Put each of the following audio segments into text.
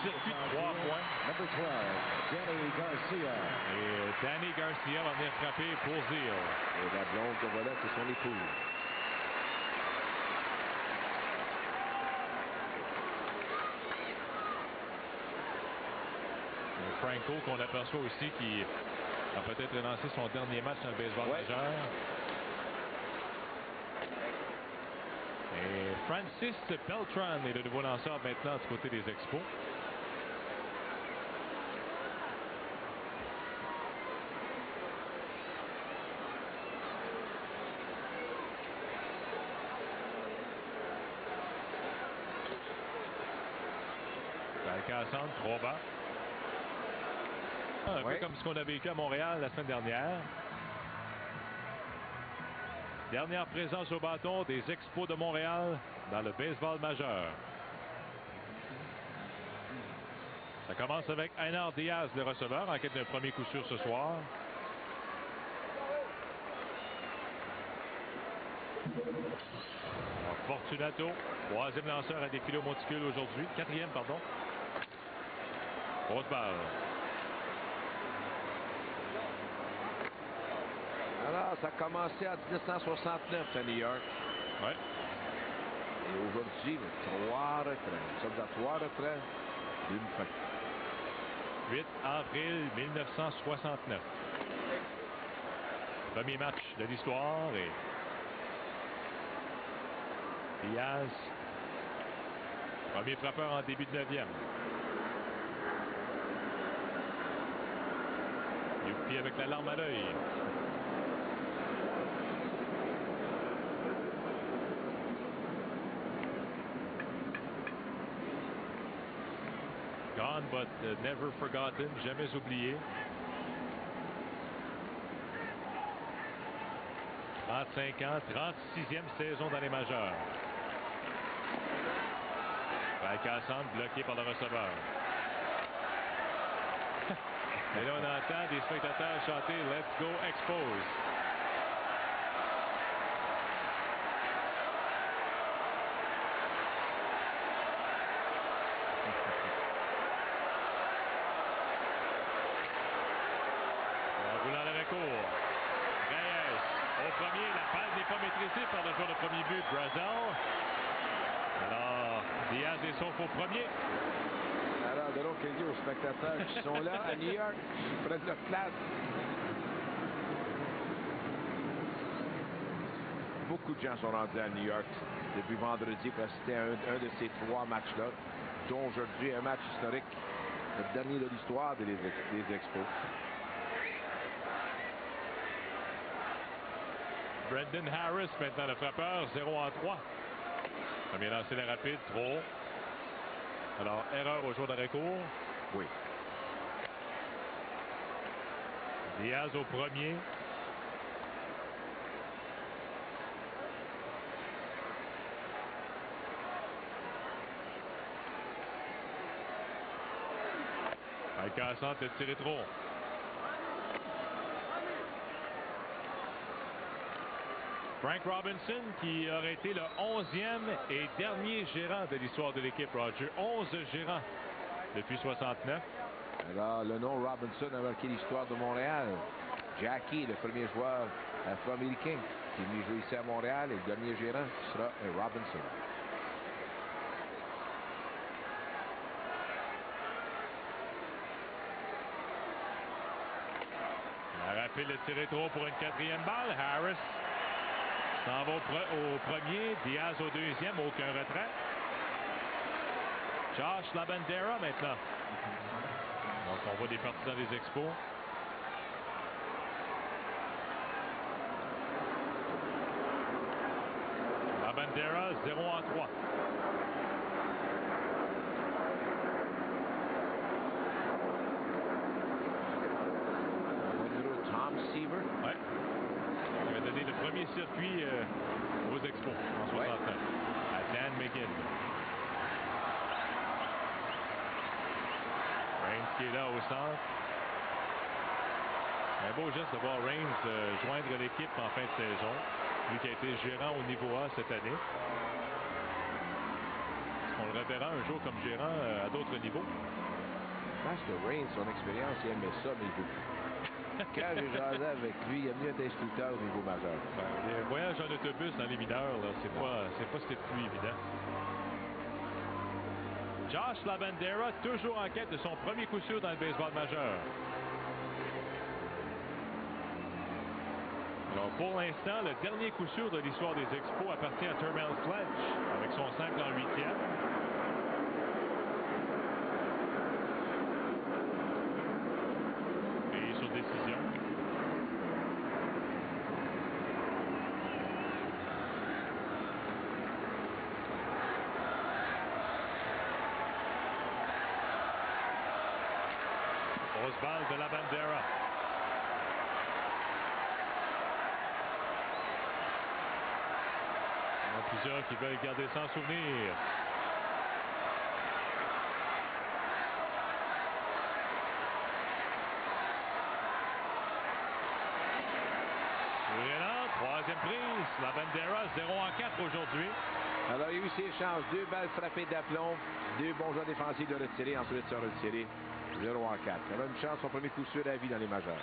circuit de 3 points. Number 12, Danny Garcia. Et Danny Garcia va venir frapper pour Zeal. Et la blonde de voilà, c'est son épouse. Franco, qu'on aperçoit aussi, qui a peut-être lancé son dernier match dans le baseball majeur. Et Francis Beltran est le nouveau lanceur maintenant du côté des Expos. Cassandre, 3 bas. Un peu comme ce qu'on a vécu à Montréal la semaine dernière. Dernière présence au bâton des Expos de Montréal dans le baseball majeur. Ça commence avec Einar Diaz, le receveur, en quête d'un premier coup sûr ce soir. Fortunato, troisième lanceur à défiler au monticule aujourd'hui. Quatrième, pardon. Grosse balle. Alors, ça a commencé en 1969 à New York. Oui. Et aujourd'hui, 3 retraits. Nous sommes à 3 retraits d'une fin. 8 avril 1969. Premier match de l'histoire et Diaz, premier frappeur en début de 9e. Youpi avec la larme à l'œil. Gone but never forgotten, jamais oublié. 35 ans, 36e saison dans les majeurs. Cassandre bloqué par le receveur. Et là, on entend des spectateurs chanter « Let's go Expos ». En roulant le recours. Reyes au premier. La balle n'est pas maîtrisée par le joueur de premier but, Brazel. Alors, Diaz est sauf au premier. Alors, de l'autre côté, aux spectateurs qui sont là à New York, qui prennent leur place. Beaucoup de gens sont rendus à New York depuis vendredi pour assister à un de ces 3 matchs-là, dont aujourd'hui un match historique, le dernier de l'histoire des Expos. Brendan Harris, maintenant le frappeur, 0-3. Premier lancé la rapide, trop. Alors, erreur au joueur de recours. Oui. Diaz au premier. Cassandre de tirer trop. Frank Robinson, qui aurait été le 11e et dernier gérant de l'histoire de l'équipe, Roger. 11 gérants depuis 69. Alors, le nom Robinson a marqué l'histoire de Montréal. Jackie, le premier joueur afro-américain qui est venu jouer ici à Montréal, et le dernier gérant sera Robinson. La rapide de tirer trop pour une 4e balle. Harris s'en va au premier. Diaz au 2e. Aucun retrait. Josh Labandera maintenant. Donc, on voit des partisans des Expos. Labandera, 0-3. Tom Seaver. Ouais. Il avait donné le premier circuit aux Expos en 69 à Dan McGinn. Reigns qui est là au centre. Un beau geste de voir Reigns joindre l'équipe en fin de saison. Lui qui a été gérant au niveau A cette année. On le reverra un jour comme gérant à d'autres niveaux. Je pense que Rain, son expérience, il aimait ça, mais il veut plus. Quand j'ai jasé avec lui, il a mieux être instructeur au niveau majeur. Les voyages en autobus dans les mineurs, c'est pas ce qu'il y a de plus évident. Josh Lavandera, toujours en quête de son premier coup sûr dans le baseball majeur. Alors pour l'instant, le dernier coup sûr de l'histoire des Expos appartient à Termel Sledge avec son simple en 8e. Et sur décision. Grosse balle de Lavandera. Il y en a plusieurs qui veulent garder ça en souvenir. Troisième prise, Lavandera, 0-4 aujourd'hui. Alors, il y a eu ses chances. 2 balles frappées d'aplomb. 2 bons joueurs défensifs de retirer. Ensuite, se retirer. 0-4. Il a une chance, son premier coup sûr à la vie dans les majeurs.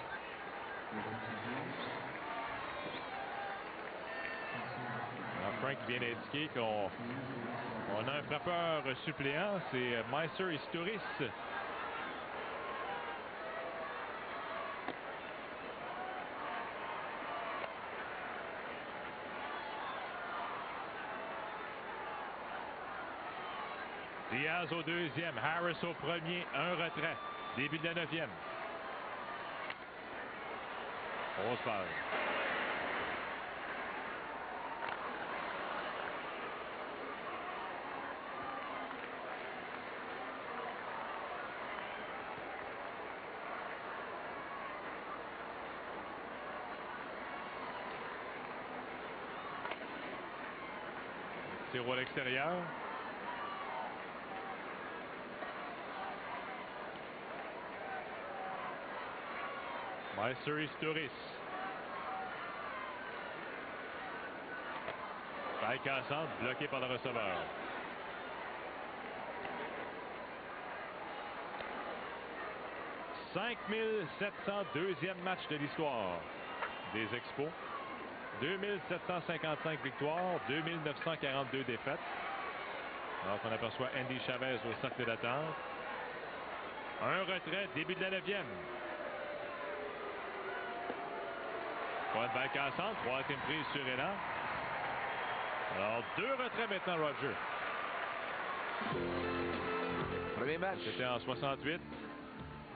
Alors, Frank vient d'indiquer qu'on a un frappeur suppléant. C'est Meister Historis. Diaz au deuxième, Harris au premier, un retrait. Début de la 9e. Grosse balle. Tir à l'extérieur. Meister Historis. Balle cassante, bloqué par le receveur. « 5702e match de l'histoire des Expos. 2755 victoires, 2942 défaites. Alors qu'on aperçoit Andy Chavez au cercle d'attente. Un retrait, début de la 9e. Bonne balle cassante, troisième prise sur Hénan. Alors, 2 retraits maintenant, Roger. Premier match. C'était en 68.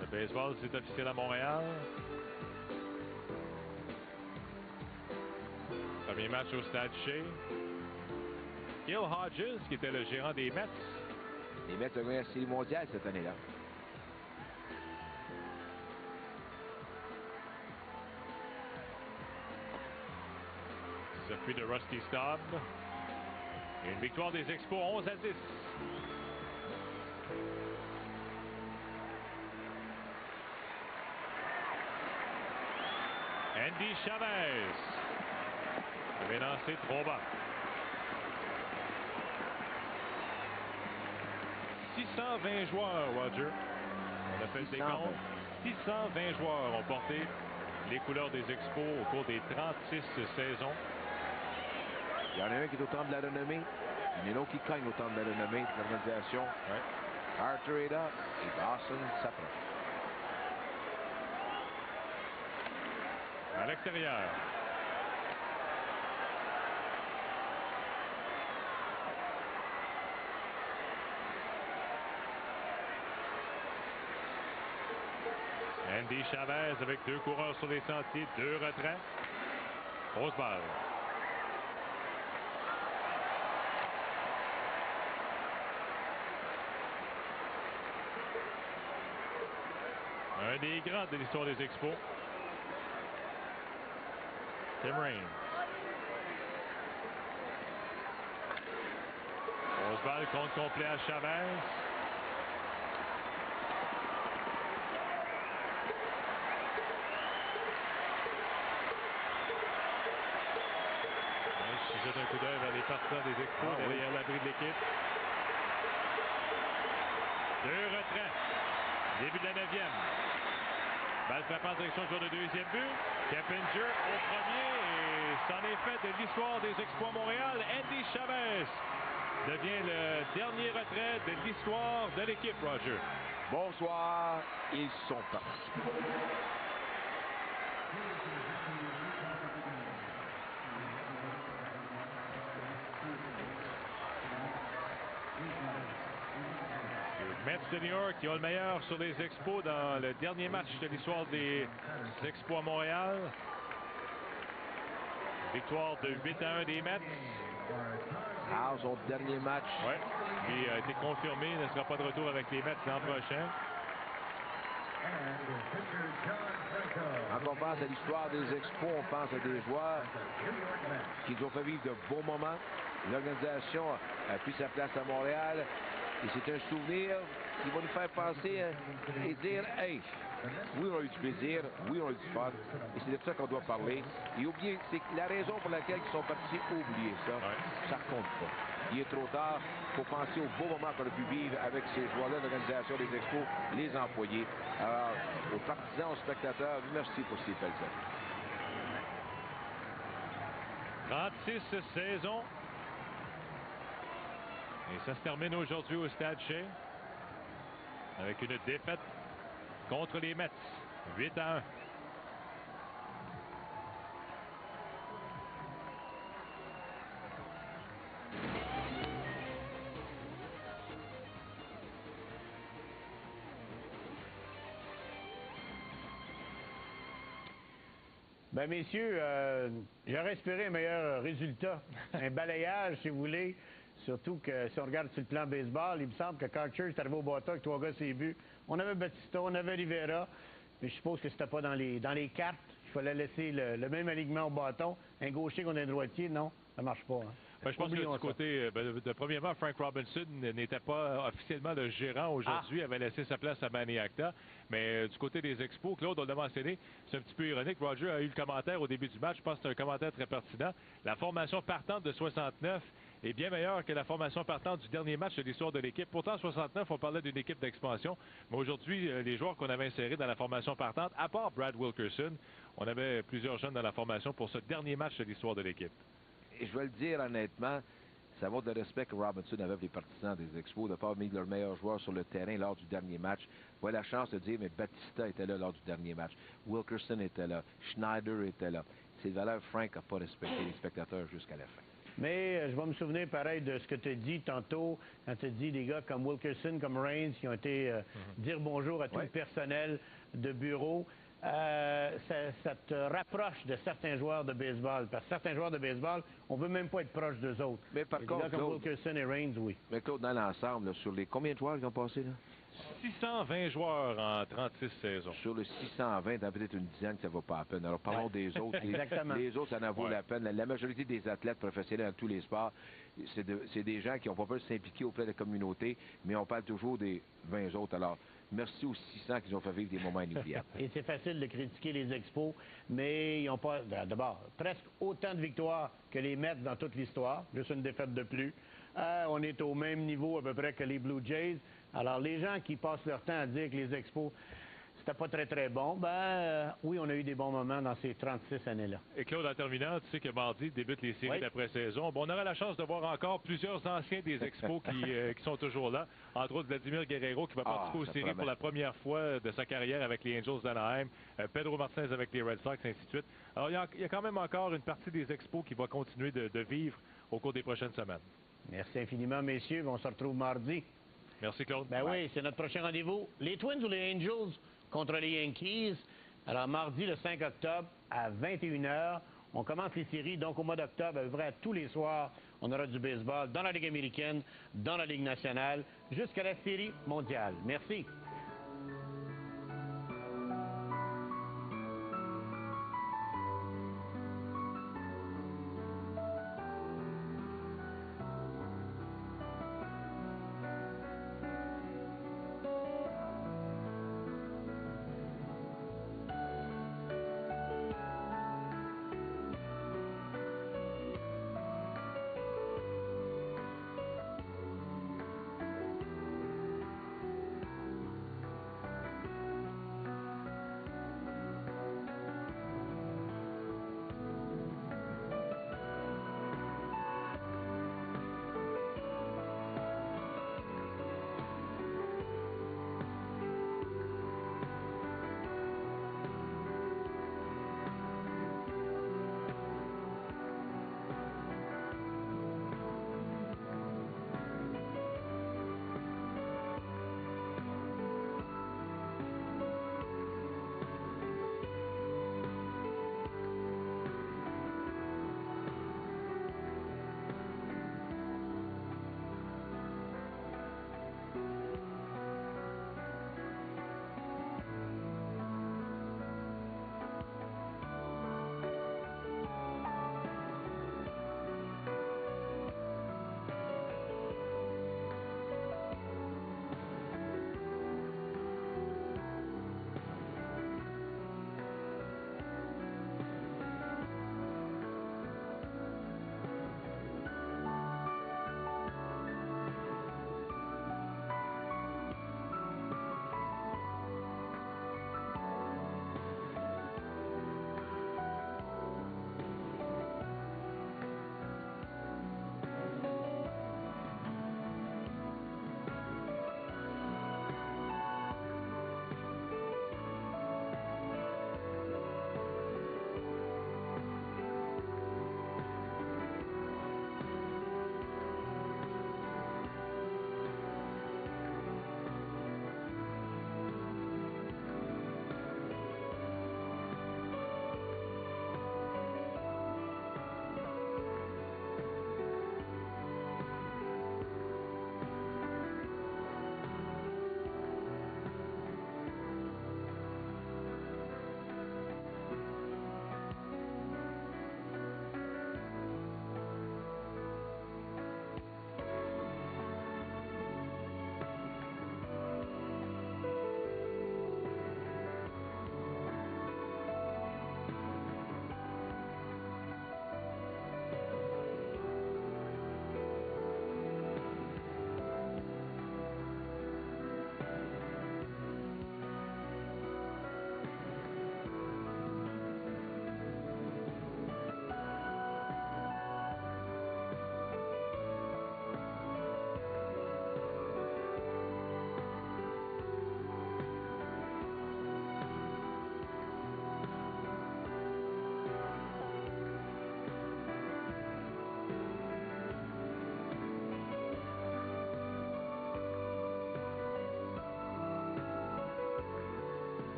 Le baseball, c'est officiel à Montréal. Premier match au Stade Shea. Gil Hodges, qui était le gérant des Mets. Les Mets ont gagné la Série mondiale cette année-là. Circuit de Rusty Staub. Et une victoire des Expos 11-10. Andy Chavez. Il avait lancé trop bas. 620 joueurs, Roger. On a fait le décompte. 620 joueurs ont porté les couleurs des Expos au cours des 36 saisons. Il y en a un qui est au temple de la renommée. Il y en a un autre qui cogne au temple de la renommée de l'organisation. Ouais. Arthur est là et Dawson s'approche. À l'extérieur. Andy Chavez avec 2 coureurs sur les sentiers, 2 retraits. Grosse balle. Un des grands de l'histoire des Expos. Tim Raines. Grosse balle, compte complet à Chavez. Je jette un coup d'œil vers les partisans des Expos derrière l'abri de l'équipe. Deux retraits. Début de la 9e. Balle frappée en direction du deuxième but. Keppinger au premier. Et c'en est fait de l'histoire des Expos Montréal. Andy Chavez devient le dernier retrait de l'histoire de l'équipe, Roger. Bonsoir, ils sont partis. Mets de New York qui ont le meilleur sur les Expos dans le dernier match de l'histoire des Expos à Montréal. Victoire de 8-1 des Mets. Ah, son dernier match. Oui, qui a été confirmé. Il ne sera pas de retour avec les Mets l'an prochain. Quand on pense à l'histoire des Expos, on pense à des joueurs qui ont fait vivre de beaux moments. L'organisation a pris sa place à Montréal. Et c'est un souvenir qui va nous faire penser et dire, hey, oui, on a eu du plaisir, oui, on a eu du fun. Et c'est de ça qu'on doit parler. Et oublier, c'est la raison pour laquelle ils sont partis, oublier ça. Ça ne compte pas. Il est trop tard. Il faut penser aux beaux moments qu'on a pu vivre avec ces joueurs-là, l'organisation des Expos, les employés. Alors, aux partisans, aux spectateurs, merci pour ces belles années. 36 saisons. Et ça se termine aujourd'hui au Stade Shea avec une défaite contre les Mets, 8-1. Bien, messieurs, j'aurais espéré un meilleur résultat, un balayage, si vous voulez. Surtout que si on regarde sur le plan baseball, il me semble que Karcher est arrivé au bâton avec 3 gars ses buts. On avait Batista, on avait Rivera, mais je suppose que c'était pas dans les cartes. Il fallait laisser le même alignement au bâton. Un gaucher contre un droitier, non, ça marche pas. Hein. Ben, je pense que du côté, premièrement, Frank Robinson n'était pas officiellement le gérant aujourd'hui, avait laissé sa place à Manny Acta. Mais du côté des Expos, Claude, on l'a mentionné, c'est un petit peu ironique. Roger a eu le commentaire au début du match, je pense que c'est un commentaire très pertinent. La formation partante de 69 est bien meilleure que la formation partante du dernier match de l'histoire de l'équipe. Pourtant, 69, on parlait d'une équipe d'expansion. Mais aujourd'hui, les joueurs qu'on avait insérés dans la formation partante, à part Brad Wilkerson, on avait plusieurs jeunes dans la formation pour ce dernier match de l'histoire de l'équipe. Et je vais le dire honnêtement, ça vaut de respect que Robinson avait les partisans des Expos de ne pas avoir mis leurs meilleurs joueurs sur le terrain lors du dernier match. J'ai la chance de dire, mais Batista était là lors du dernier match. Wilkerson était là. Schneider était là. Ces valeurs, Frank n'a pas respecté les spectateurs jusqu'à la fin. Mais je vais me souvenir pareil de ce que tu as dit tantôt, quand tu as dit des gars comme Wilkerson, comme Reigns, qui ont été dire bonjour à tout le personnel de bureau. Ça te rapproche de certains joueurs de baseball. Parce que certains joueurs de baseball, on ne veut même pas être proche d'eux autres. Mais par contre, comme Wilkerson et Reigns, oui. Mais Claude, dans l'ensemble, sur les combien de joueurs qui ont passé, là? 620 joueurs en 36 saisons. Sur le 620, dans peut-être une dizaine que ça ne vaut pas la peine. Alors parlons des autres. Les autres, ça en vaut la peine. La majorité des athlètes professionnels dans tous les sports, c'est des gens qui n'ont pas peur de s'impliquer auprès de la communauté, mais on parle toujours des 20 autres. Alors, merci aux 600 qui ont fait vivre des moments inoubliables. Et c'est facile de critiquer les Expos, mais ils n'ont pas, d'abord, presque autant de victoires que les Mets dans toute l'histoire, juste une défaite de plus. On est au même niveau à peu près que les Blue Jays. Alors, les gens qui passent leur temps à dire que les Expos, c'était pas très, très bon, oui, on a eu des bons moments dans ces 36 années-là. Et Claude, en terminant, tu sais que mardi débutent les séries d'après-saison. Bon, on aura la chance de voir encore plusieurs anciens des Expos qui sont toujours là. Entre autres, Vladimir Guerrero qui va participer aux séries pour la première fois de sa carrière avec les Angels d'Anaheim. Pedro Martinez avec les Red Sox, ainsi de suite. Alors, il y a quand même encore une partie des Expos qui va continuer de vivre au cours des prochaines semaines. Merci infiniment, messieurs. On se retrouve mardi. Merci, Claude. Ben oui, c'est notre prochain rendez-vous. Les Twins ou les Angels contre les Yankees. Alors, mardi, le 5 octobre, à 21h. On commence les séries, donc au mois d'octobre, à peu près tous les soirs, on aura du baseball dans la Ligue américaine, dans la Ligue nationale, jusqu'à la Série mondiale. Merci.